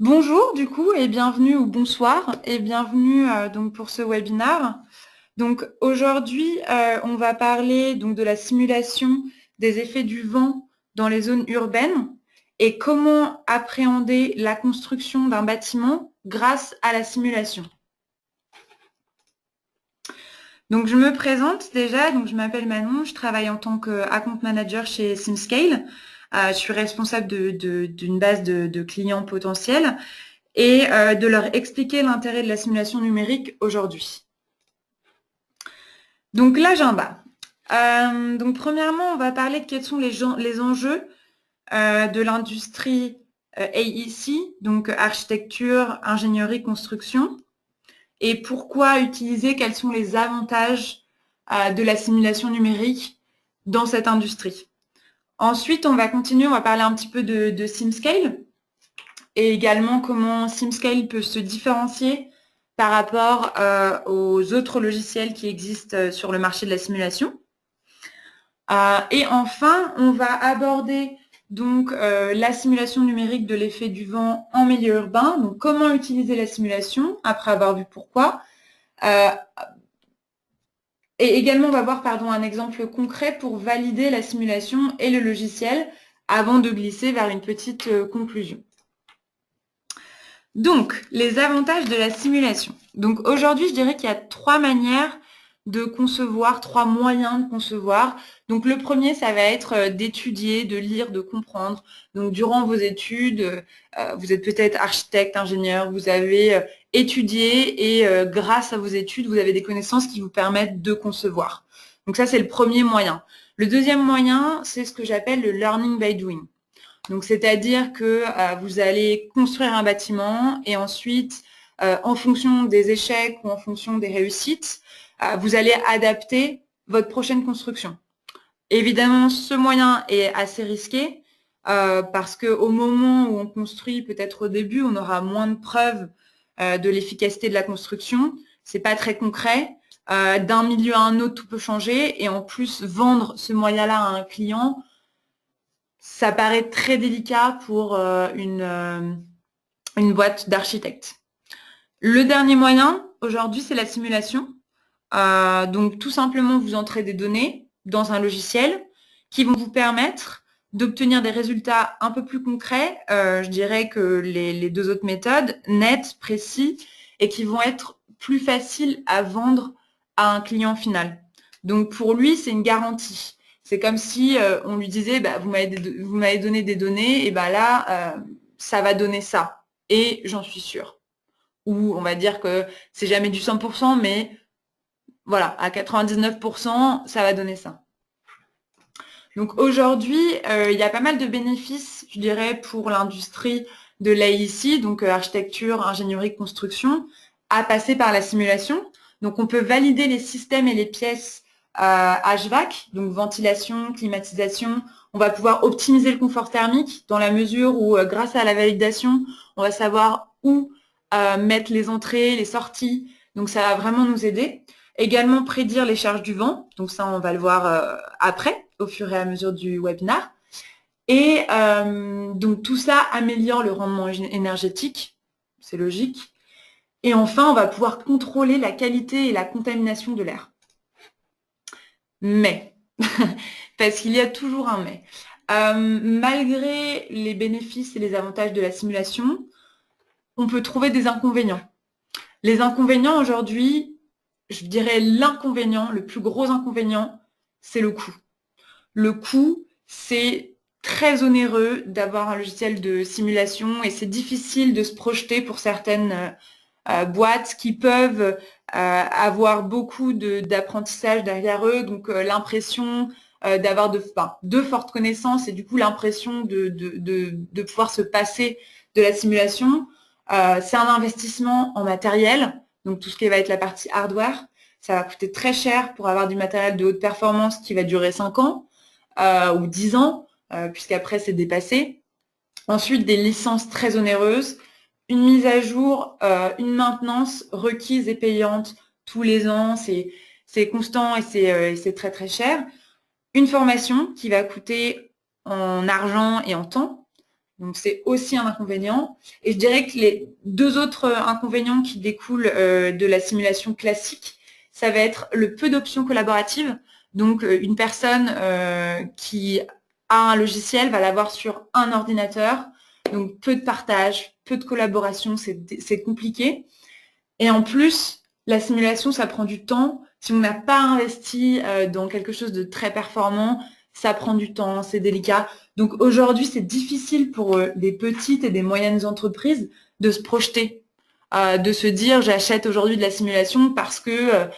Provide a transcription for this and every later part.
Bonjour du coup et bienvenue ou bonsoir et bienvenue donc pour ce webinaire. Donc aujourd'hui on va parler donc de la simulation des effets du vent dans les zones urbaines et comment appréhender la construction d'un bâtiment grâce à la simulation. Donc je me présente déjà, donc je m'appelle Manon, je travaille en tant qu'account manager chez SimScale. Je suis responsable d'une base de clients potentiels et de leur expliquer l'intérêt de la simulation numérique aujourd'hui. Donc l'agenda. Donc premièrement, on va parler de quels sont les enjeux de l'industrie AEC, donc architecture, ingénierie, construction, et pourquoi utiliser, quels sont les avantages de la simulation numérique dans cette industrie. Ensuite, on va continuer, on va parler un petit peu de SimScale et également comment SimScale peut se différencier par rapport aux autres logiciels qui existent sur le marché de la simulation. Et enfin, on va aborder donc la simulation numérique de l'effet du vent en milieu urbain, donc comment utiliser la simulation après avoir vu pourquoi. Et également, on va voir un exemple concret pour valider la simulation et le logiciel avant de glisser vers une petite conclusion. Donc, les avantages de la simulation. Donc aujourd'hui, je dirais qu'il y a trois manières de concevoir, trois moyens de concevoir. Donc le premier, ça va être d'étudier, de lire, de comprendre. Donc durant vos études, vous êtes peut-être architecte, ingénieur, vous avez étudié et grâce à vos études, vous avez des connaissances qui vous permettent de concevoir. Donc ça, c'est le premier moyen. Le deuxième moyen, c'est ce que j'appelle le learning by doing. Donc, c'est-à-dire que vous allez construire un bâtiment et ensuite, en fonction des échecs ou en fonction des réussites, vous allez adapter votre prochaine construction. Évidemment, ce moyen est assez risqué parce qu'au moment où on construit, peut-être au début, on aura moins de preuves de l'efficacité de la construction. C'est pas très concret. D'un milieu à un autre, tout peut changer. Et en plus, vendre ce moyen-là à un client, ça paraît très délicat pour une boîte d'architectes. Le dernier moyen, aujourd'hui, c'est la simulation. Donc, tout simplement, vous entrez des données dans un logiciel qui vont vous permettre d'obtenir des résultats un peu plus concrets, je dirais que les deux autres méthodes, nets, précis, et qui vont être plus faciles à vendre à un client final. Donc, pour lui, c'est une garantie. C'est comme si on lui disait, bah, vous m'avez donné des données, et bah là, ça va donner ça. Et j'en suis sûre. Ou on va dire que c'est jamais du 100%, mais voilà, à 99%, ça va donner ça. Donc aujourd'hui, il y a pas mal de bénéfices, je dirais, pour l'industrie de l'AIC, donc architecture, ingénierie, construction, à passer par la simulation. Donc on peut valider les systèmes et les pièces HVAC, donc ventilation, climatisation. On va pouvoir optimiser le confort thermique dans la mesure où, grâce à la validation, on va savoir où mettre les entrées, les sorties. Donc ça va vraiment nous aider. Également prédire les charges du vent. Donc ça, on va le voir après, au fur et à mesure du webinaire. Et donc tout ça améliore le rendement énergétique. C'est logique. Et enfin, on va pouvoir contrôler la qualité et la contamination de l'air. Mais, parce qu'il y a toujours un mais. Malgré les bénéfices et les avantages de la simulation, on peut trouver des inconvénients. Les inconvénients aujourd'hui, je dirais l'inconvénient, le plus gros inconvénient, c'est le coût. Le coût, c'est très onéreux d'avoir un logiciel de simulation et c'est difficile de se projeter pour certaines boîtes qui peuvent avoir beaucoup d'apprentissage derrière eux, donc l'impression d'avoir de fortes connaissances et du coup l'impression de pouvoir se passer de la simulation. C'est un investissement en matériel, donc tout ce qui va être la partie hardware. Ça va coûter très cher pour avoir du matériel de haute performance qui va durer 5 ans ou 10 ans, puisqu'après c'est dépassé. Ensuite, des licences très onéreuses, une mise à jour, une maintenance requise et payante tous les ans, c'est constant et c'est très très cher. Une formation qui va coûter en argent et en temps. Donc, c'est aussi un inconvénient. Et je dirais que les deux autres inconvénients qui découlent de la simulation classique, ça va être le peu d'options collaboratives. Donc, une personne qui a un logiciel va l'avoir sur un ordinateur. Donc, peu de partage, peu de collaboration, c'est compliqué. Et en plus, la simulation, ça prend du temps. Si on n'a pas investi dans quelque chose de très performant, ça prend du temps, c'est délicat. Donc aujourd'hui, c'est difficile pour des petites et des moyennes entreprises de se projeter, de se dire j'achète aujourd'hui de la simulation parce que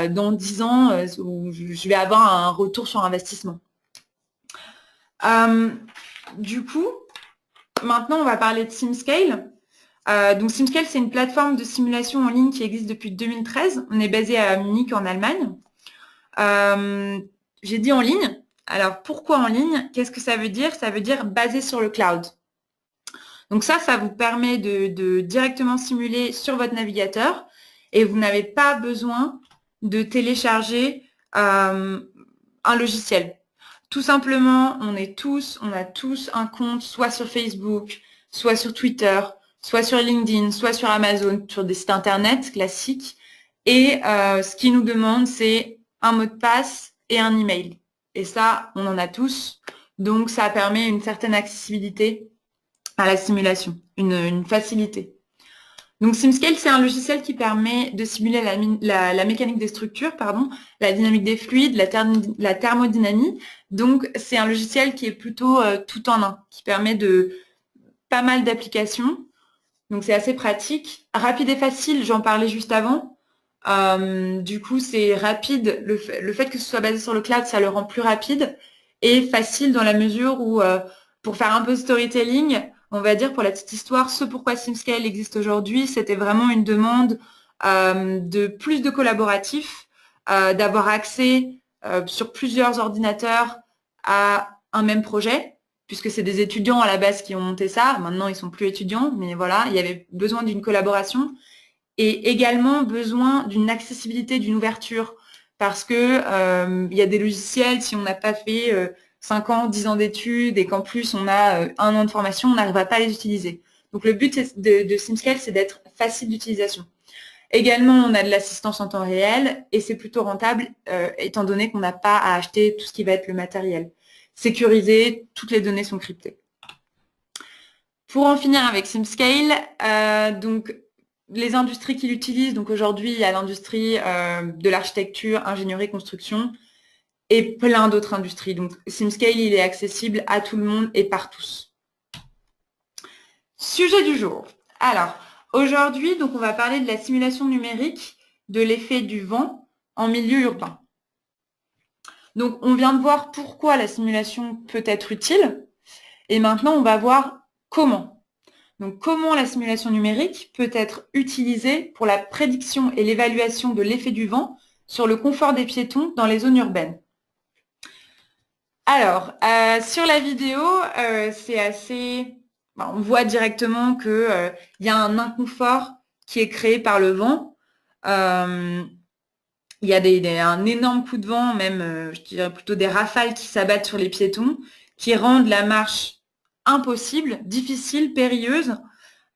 dans 10 ans, je vais avoir un retour sur investissement. Du coup, maintenant, on va parler de SimScale. Donc SimScale, c'est une plateforme de simulation en ligne qui existe depuis 2013. On est basé à Munich, en Allemagne. J'ai dit en ligne. Alors, pourquoi en ligne? Qu'est-ce que ça veut dire? Ça veut dire basé sur le cloud. Donc ça vous permet de directement simuler sur votre navigateur et vous n'avez pas besoin de télécharger un logiciel. Tout simplement, on a tous un compte soit sur Facebook, soit sur Twitter, soit sur LinkedIn, soit sur Amazon, sur des sites internet classiques. Et ce qui nous demande, c'est un mot de passe et un email. Et ça, on en a tous. Donc, ça permet une certaine accessibilité à la simulation, une facilité. Donc, SimScale, c'est un logiciel qui permet de simuler la mécanique des structures, la dynamique des fluides, la thermodynamie. Donc, c'est un logiciel qui est plutôt tout en un, qui permet de pas mal d'applications. Donc, c'est assez pratique. Rapide et facile, j'en parlais juste avant. Du coup, c'est rapide. Le fait que ce soit basé sur le cloud, ça le rend plus rapide et facile dans la mesure où, pour faire un peu de storytelling, on va dire pour la petite histoire, ce pourquoi SimScale existe aujourd'hui, c'était vraiment une demande de plus de collaboratifs, d'avoir accès sur plusieurs ordinateurs à un même projet, puisque c'est des étudiants à la base qui ont monté ça. Maintenant, ils sont plus étudiants, mais voilà, il y avait besoin d'une collaboration et également besoin d'une accessibilité, d'une ouverture, parce que il y a des logiciels, si on n'a pas fait 5 ans, 10 ans d'études et qu'en plus on a 1 an de formation, on n'arrivera pas à les utiliser. Donc le but de SimScale, c'est d'être facile d'utilisation. Également, on a de l'assistance en temps réel et c'est plutôt rentable étant donné qu'on n'a pas à acheter tout ce qui va être le matériel. Sécurisé, toutes les données sont cryptées. Pour en finir avec SimScale, donc les industries qui l'utilisent, donc aujourd'hui, il y a l'industrie de l'architecture, ingénierie, construction et plein d'autres industries. Donc SimScale, il est accessible à tout le monde et par tous. Sujet du jour. Alors, aujourd'hui, donc on va parler de la simulation numérique de l'effet du vent en milieu urbain. Donc, on vient de voir pourquoi la simulation peut être utile et maintenant, on va voir comment. Donc, comment la simulation numérique peut être utilisée pour la prédiction et l'évaluation de l'effet du vent sur le confort des piétons dans les zones urbaines. Alors, sur la vidéo, c'est assez... on voit directement qu'il y a un inconfort qui est créé par le vent. Il y a un énorme coup de vent, même, je dirais plutôt des rafales qui s'abattent sur les piétons, qui rendent la marche impossible, difficile, périlleuse.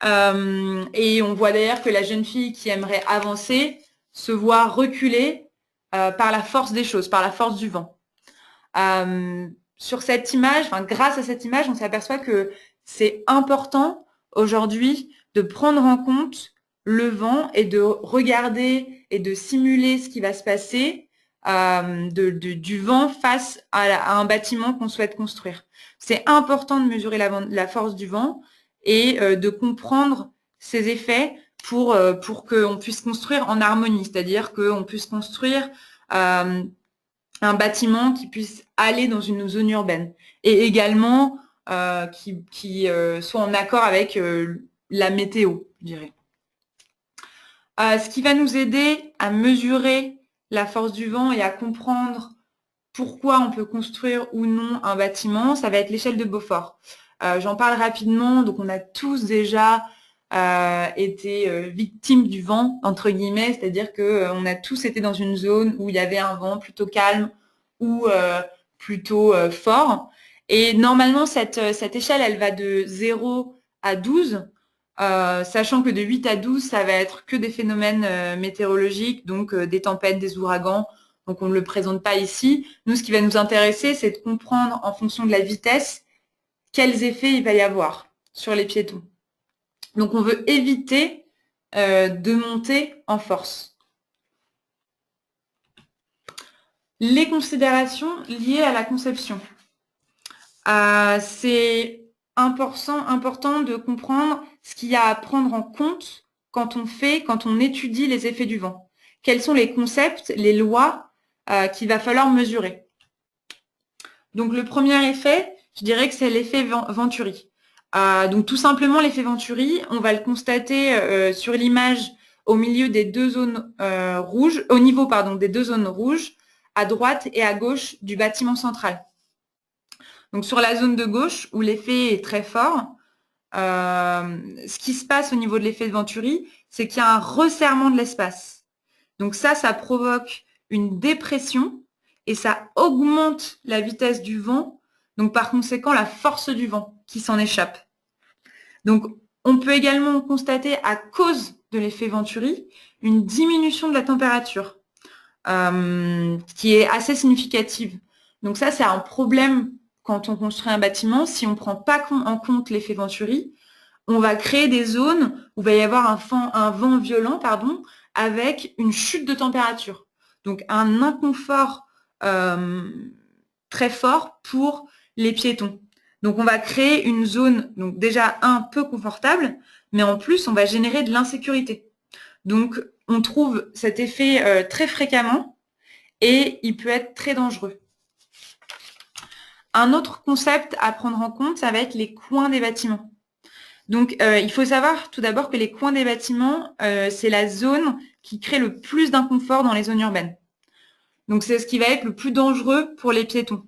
Et on voit d'ailleurs que la jeune fille qui aimerait avancer se voit reculer par la force des choses, par la force du vent. Sur cette image, grâce à cette image, on s'aperçoit que c'est important aujourd'hui de prendre en compte le vent et de regarder et de simuler ce qui va se passer du vent face à un bâtiment qu'on souhaite construire. C'est important de mesurer la force du vent et de comprendre ses effets pour qu'on puisse construire en harmonie, c'est-à-dire qu'on puisse construire un bâtiment qui puisse aller dans une zone urbaine et également qui soit en accord avec la météo, je dirais. Ce qui va nous aider à mesurer la force du vent et à comprendre pourquoi on peut construire ou non un bâtiment, ça va être l'échelle de Beaufort. J'en parle rapidement. Donc, on a tous déjà été victimes du vent, entre guillemets, c'est-à-dire qu'on a tous été dans une zone où il y avait un vent plutôt calme ou plutôt fort. Et normalement, cette échelle, elle va de 0 à 12, sachant que de 8 à 12, ça va être que des phénomènes météorologiques, donc des tempêtes, des ouragans. Donc, on ne le présente pas ici. Nous, ce qui va nous intéresser, c'est de comprendre, en fonction de la vitesse, quels effets il va y avoir sur les piétons. Donc, on veut éviter de monter en force. Les considérations liées à la conception. C'est important de comprendre ce qu'il y a à prendre en compte quand on étudie les effets du vent. Quels sont les concepts, les lois qu'il va falloir mesurer. Donc le premier effet, je dirais que c'est l'effet Venturi. Donc tout simplement l'effet Venturi, on va le constater sur l'image au milieu des deux zones rouges, au niveau des deux zones rouges, à droite et à gauche du bâtiment central. Donc sur la zone de gauche, où l'effet est très fort, ce qui se passe au niveau de l'effet de Venturi, c'est qu'il y a un resserrement de l'espace. Donc ça provoque une dépression et ça augmente la vitesse du vent, donc par conséquent la force du vent qui s'en échappe. Donc on peut également constater à cause de l'effet Venturi une diminution de la température qui est assez significative. Donc ça, c'est un problème quand on construit un bâtiment. Si on ne prend pas en compte l'effet Venturi, on va créer des zones où il va y avoir un vent violent, avec une chute de température. Donc un inconfort très fort pour les piétons. Donc on va créer une zone, donc déjà un peu confortable, mais en plus on va générer de l'insécurité. Donc on trouve cet effet très fréquemment et il peut être très dangereux. Un autre concept à prendre en compte, ça va être les coins des bâtiments. Donc, il faut savoir tout d'abord que les coins des bâtiments, c'est la zone qui crée le plus d'inconfort dans les zones urbaines. Donc, c'est ce qui va être le plus dangereux pour les piétons.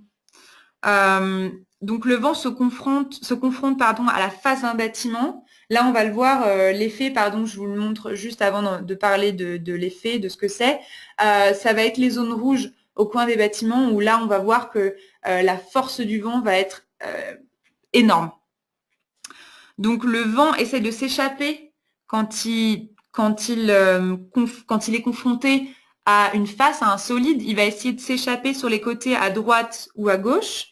Donc, le vent se confronte à la face d'un bâtiment. Là, on va le voir, l'effet, je vous le montre juste avant de parler de l'effet, de ce que c'est. Ça va être les zones rouges au coin des bâtiments où là, on va voir que la force du vent va être énorme. Donc le vent essaie de s'échapper quand il est confronté à une face, à un solide. Il va essayer de s'échapper sur les côtés à droite ou à gauche.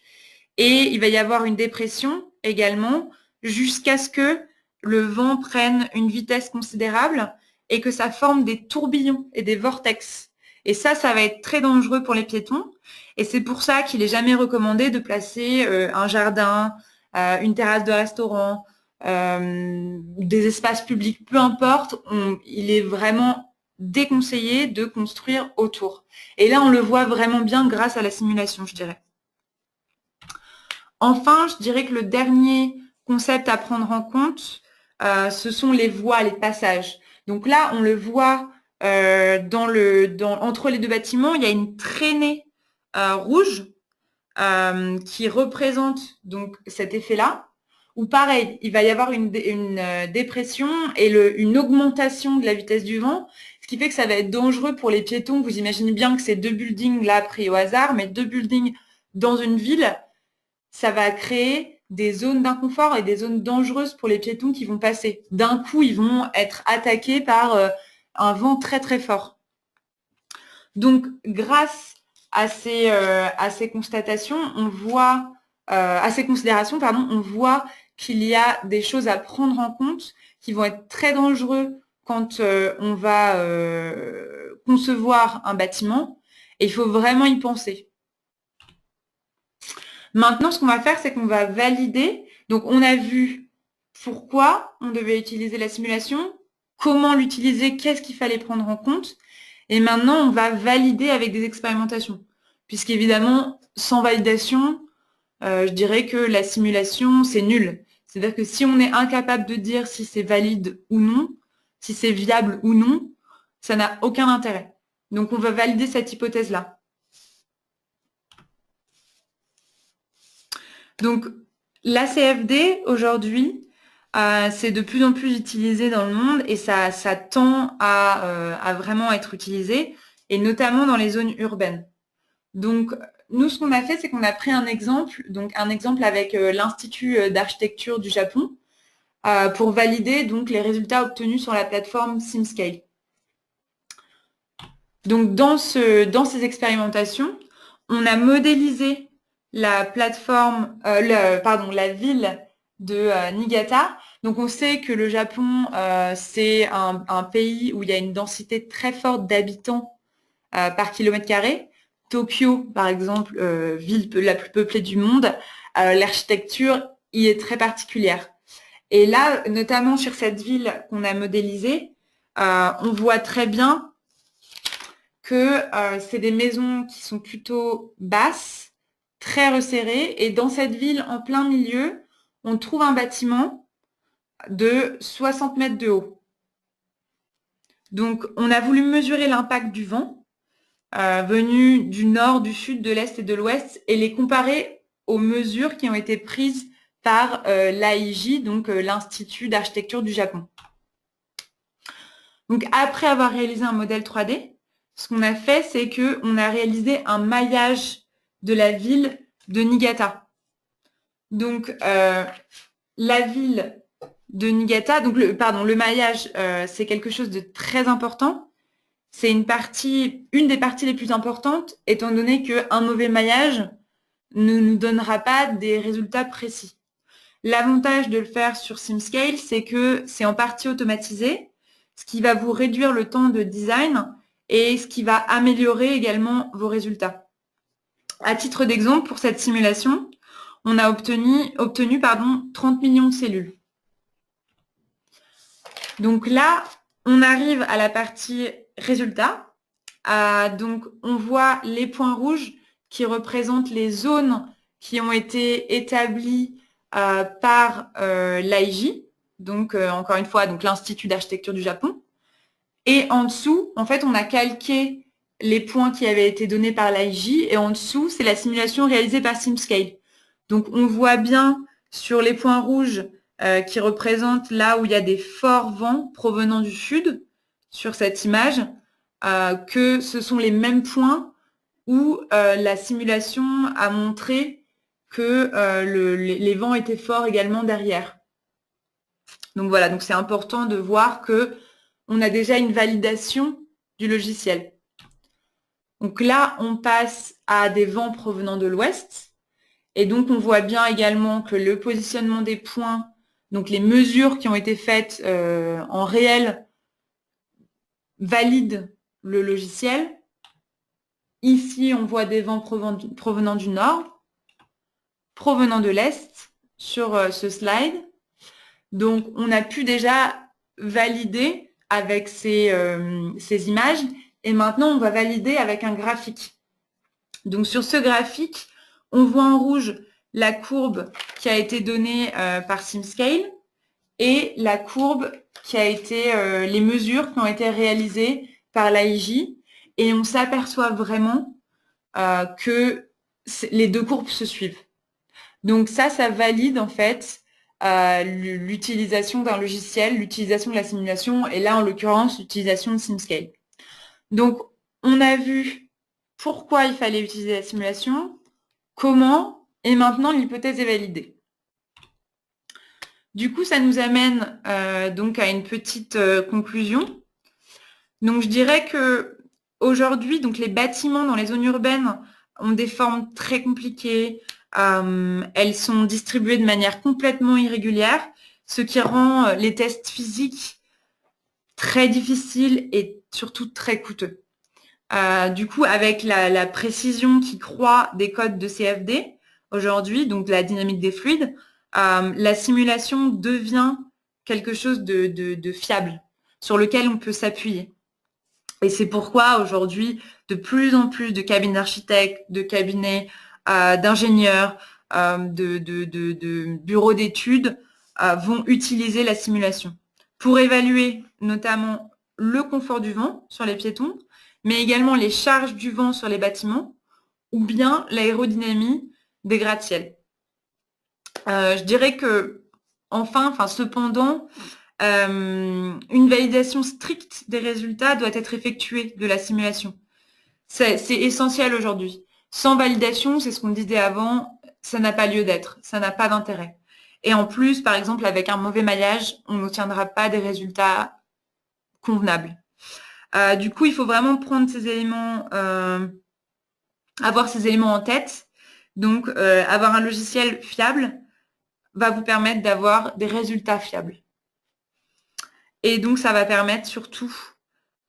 Et il va y avoir une dépression également jusqu'à ce que le vent prenne une vitesse considérable et que ça forme des tourbillons et des vortex. Et ça va être très dangereux pour les piétons. Et c'est pour ça qu'il n'est jamais recommandé de placer un jardin, une terrasse de restaurant, des espaces publics, peu importe, il est vraiment déconseillé de construire autour. Et là, on le voit vraiment bien grâce à la simulation, je dirais. Enfin, je dirais que le dernier concept à prendre en compte, ce sont les voies, les passages. Donc là, on le voit entre les deux bâtiments, il y a une traînée rouge qui représente donc cet effet-là. Ou pareil, il va y avoir une dépression et une augmentation de la vitesse du vent, ce qui fait que ça va être dangereux pour les piétons. Vous imaginez bien que ces deux buildings là pris au hasard, mais deux buildings dans une ville, ça va créer des zones d'inconfort et des zones dangereuses pour les piétons qui vont passer. D'un coup, ils vont être attaqués par un vent très très fort. Donc, grâce à ces constatations, on voit, à ces considérations, on voit qu'il y a des choses à prendre en compte qui vont être très dangereux quand on va concevoir un bâtiment. Et il faut vraiment y penser. Maintenant, ce qu'on va faire, c'est qu'on va valider. Donc, on a vu pourquoi on devait utiliser la simulation, comment l'utiliser, qu'est-ce qu'il fallait prendre en compte. Et maintenant, on va valider avec des expérimentations. Puisqu'évidemment, sans validation, je dirais que la simulation, c'est nul. C'est-à-dire que si on est incapable de dire si c'est valide ou non, si c'est viable ou non, ça n'a aucun intérêt. Donc, on va valider cette hypothèse-là. Donc, l'ACFD, aujourd'hui, c'est de plus en plus utilisé dans le monde et ça tend à vraiment être utilisé, et notamment dans les zones urbaines. Donc, nous, ce qu'on a fait, c'est qu'on a pris un exemple, donc un exemple avec l'Institut d'architecture du Japon, pour valider donc les résultats obtenus sur la plateforme SimScale. Donc, dans ces expérimentations, on a modélisé la plateforme, la ville de Niigata. Donc, on sait que le Japon, c'est un pays où il y a une densité très forte d'habitants par kilomètre carré. Tokyo, par exemple, ville la plus peuplée du monde, l'architecture y est très particulière. Et là, notamment sur cette ville qu'on a modélisée, on voit très bien que c'est des maisons qui sont plutôt basses, très resserrées. Et dans cette ville, en plein milieu, on trouve un bâtiment de 60 mètres de haut. Donc, on a voulu mesurer l'impact du vent venu du nord, du sud, de l'est et de l'ouest et les comparer aux mesures qui ont été prises par l'AIJ, donc l'Institut d'architecture du Japon. Donc, après avoir réalisé un modèle 3D, ce qu'on a fait, c'est qu'on a réalisé un maillage de la ville de Niigata. Donc, la ville de Niigata, donc le maillage, c'est quelque chose de très important. C'est une des parties les plus importantes, étant donné qu'un mauvais maillage ne nous donnera pas des résultats précis. L'avantage de le faire sur SimScale, c'est que c'est en partie automatisé, ce qui va vous réduire le temps de design et ce qui va améliorer également vos résultats. À titre d'exemple, pour cette simulation, on a obtenu 30 millions de cellules. Donc là, on arrive à la partie résultats. Donc, on voit les points rouges qui représentent les zones qui ont été établies par l'AIJ, donc encore une fois, donc l'Institut d'architecture du Japon. Et en dessous, en fait, on a calqué les points qui avaient été donnés par l'AIJ et en dessous, c'est la simulation réalisée par SimScale. Donc, on voit bien sur les points rouges qui représentent là où il y a des forts vents provenant du sud sur cette image, que ce sont les mêmes points où la simulation a montré que les vents étaient forts également derrière. Donc voilà, donc c'est important de voir que on a déjà une validation du logiciel. Donc là, on passe à des vents provenant de l'ouest. Et donc, on voit bien également que le positionnement des points, donc les mesures qui ont été faites en réel, valident le logiciel. Ici, on voit des vents provenant du nord, provenant de l'est sur ce slide. Donc, on a pu déjà valider avec ces images et maintenant, on va valider avec un graphique. Donc, sur ce graphique, on voit en rouge la courbe qui a été donnée par SimScale et la courbe qui a été les mesures qui ont été réalisées par l'AIJ. Et on s'aperçoit vraiment que les deux courbes se suivent. Donc ça valide en fait l'utilisation d'un logiciel, l'utilisation de la simulation, et là en l'occurrence l'utilisation de SimScale. Donc on a vu pourquoi il fallait utiliser la simulation, comment, et maintenant l'hypothèse est validée. Du coup, ça nous amène donc à une petite conclusion. Donc je dirais que aujourd'hui, donc les bâtiments dans les zones urbaines ont des formes très compliquées. Elles sont distribuées de manière complètement irrégulière, ce qui rend les tests physiques très difficiles et surtout très coûteux. Du coup, avec la précision qui croît des codes de CFD aujourd'hui, donc la dynamique des fluides, la simulation devient quelque chose de fiable sur lequel on peut s'appuyer. Et c'est pourquoi aujourd'hui, de plus en plus de cabinets d'architectes, de cabinets d'ingénieurs, de bureaux d'études vont utiliser la simulation pour évaluer notamment le confort du vent sur les piétons, mais également les charges du vent sur les bâtiments ou bien l'aérodynamie des gratte-ciel. Je dirais que, cependant, une validation stricte des résultats doit être effectuée de la simulation. C'est essentiel aujourd'hui. Sans validation, c'est ce qu'on disait avant, ça n'a pas lieu d'être, ça n'a pas d'intérêt. Et en plus, par exemple, avec un mauvais maillage, on n'obtiendra pas des résultats convenables. Du coup, il faut vraiment prendre ces éléments, avoir ces éléments en tête. Donc, avoir un logiciel fiable va vous permettre d'avoir des résultats fiables. Et donc, ça va permettre surtout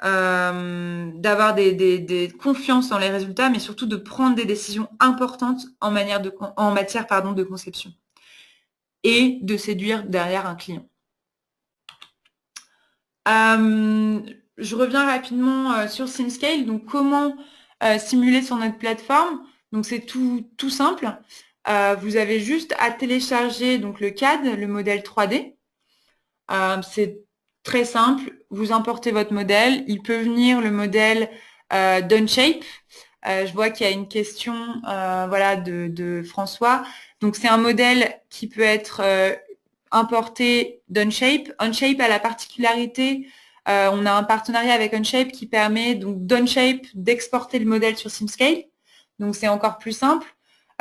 d'avoir des confiance dans les résultats, mais surtout de prendre des décisions importantes en matière de conception et de séduire derrière un client. Je reviens rapidement sur SimScale. Donc, comment simuler sur notre plateforme? Donc, c'est tout simple. Vous avez juste à télécharger donc le CAD, le modèle 3D. C'est très simple. Vous importez votre modèle. Il peut venir le modèle d'Unshape. Je vois qu'il y a une question voilà, de François. Donc, c'est un modèle qui peut être importé d'Unshape. Unshape a la particularité, on a un partenariat avec Unshape qui permet donc d'Unshape d'exporter le modèle sur SimScale. Donc, c'est encore plus simple.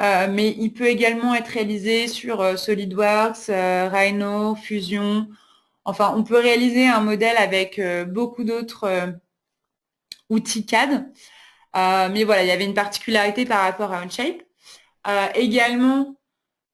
Mais il peut également être réalisé sur SolidWorks, Rhino, Fusion. Enfin, on peut réaliser un modèle avec beaucoup d'autres outils CAD. Mais voilà, il y avait une particularité par rapport à Unshape. Également,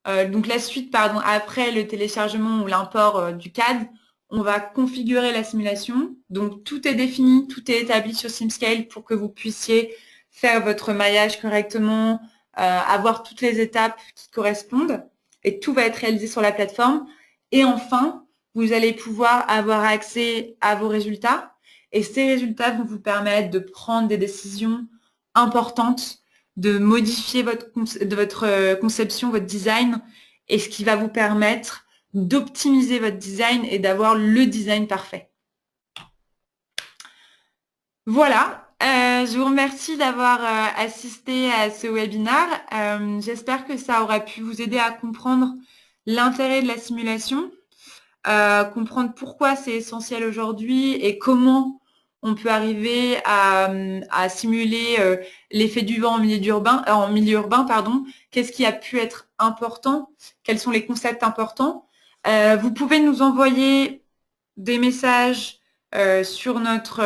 donc la suite, pardon, après le téléchargement ou l'import du CAD, on va configurer la simulation. Donc tout est défini, tout est établi sur SimScale pour que vous puissiez faire votre maillage correctement, avoir toutes les étapes qui correspondent, et tout va être réalisé sur la plateforme. Et enfin, vous allez pouvoir avoir accès à vos résultats, et ces résultats vont vous permettre de prendre des décisions importantes, de modifier votre conception, votre design, et ce qui va vous permettre d'optimiser votre design et d'avoir le design parfait. Voilà, je vous remercie d'avoir assisté à ce webinaire. J'espère que ça aura pu vous aider à comprendre l'intérêt de la simulation, comprendre pourquoi c'est essentiel aujourd'hui et comment on peut arriver à simuler l'effet du vent en milieu urbain, pardon. Qu'est-ce qui a pu être important? Quels sont les concepts importants? Vous pouvez nous envoyer des messages sur notre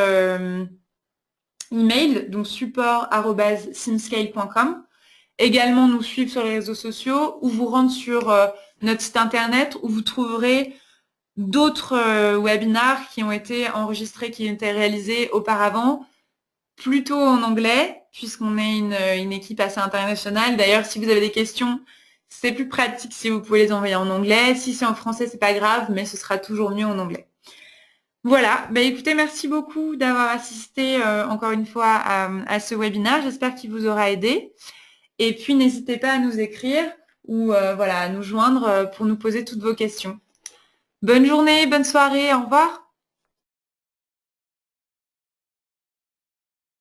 email, donc support@simscale.com. Également nous suivre sur les réseaux sociaux ou vous rendre sur notre site internet où vous trouverez d'autres webinars qui ont été enregistrés, qui ont été réalisés auparavant, plutôt en anglais, puisqu'on est une équipe assez internationale. D'ailleurs, si vous avez des questions, c'est plus pratique si vous pouvez les envoyer en anglais. Si c'est en français, c'est pas grave, mais ce sera toujours mieux en anglais. Voilà, écoutez, merci beaucoup d'avoir assisté encore une fois à ce webinaire. J'espère qu'il vous aura aidé. Et puis, n'hésitez pas à nous écrire ou voilà, à nous joindre pour nous poser toutes vos questions. Bonne journée, bonne soirée, au revoir.